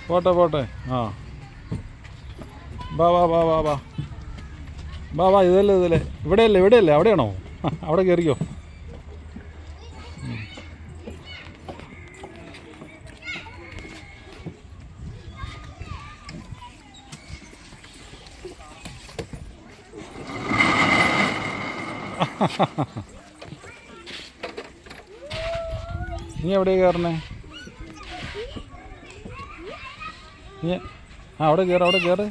പോട്ടെ പോട്ടെ. ആ വാ വാ വാ വാ വാ വാ വാ. ഇതല്ലേ ഇവിടെയല്ലേ അവിടെയാണോ? അവിടെ കയറിക്കോ. നീ എവിടെയാണ് കയറണേ? നീ അവിടെ കയറ്.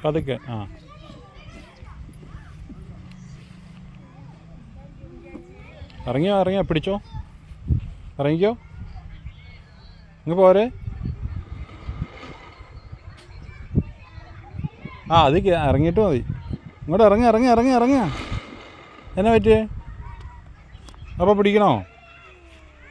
പതുക്കെ. ആ ഇറങ്ങിയോ പിടിച്ചോ. ഇറങ്ങിക്കോ. ഇങ്ങ് പോരെ. അത് ഇറങ്ങിയിട്ട് മതി. ഇങ്ങോട്ട് ഇറങ്ങുക. എന്നാ പറ്റിയേ? അപ്പോൾ പിടിക്കണോ?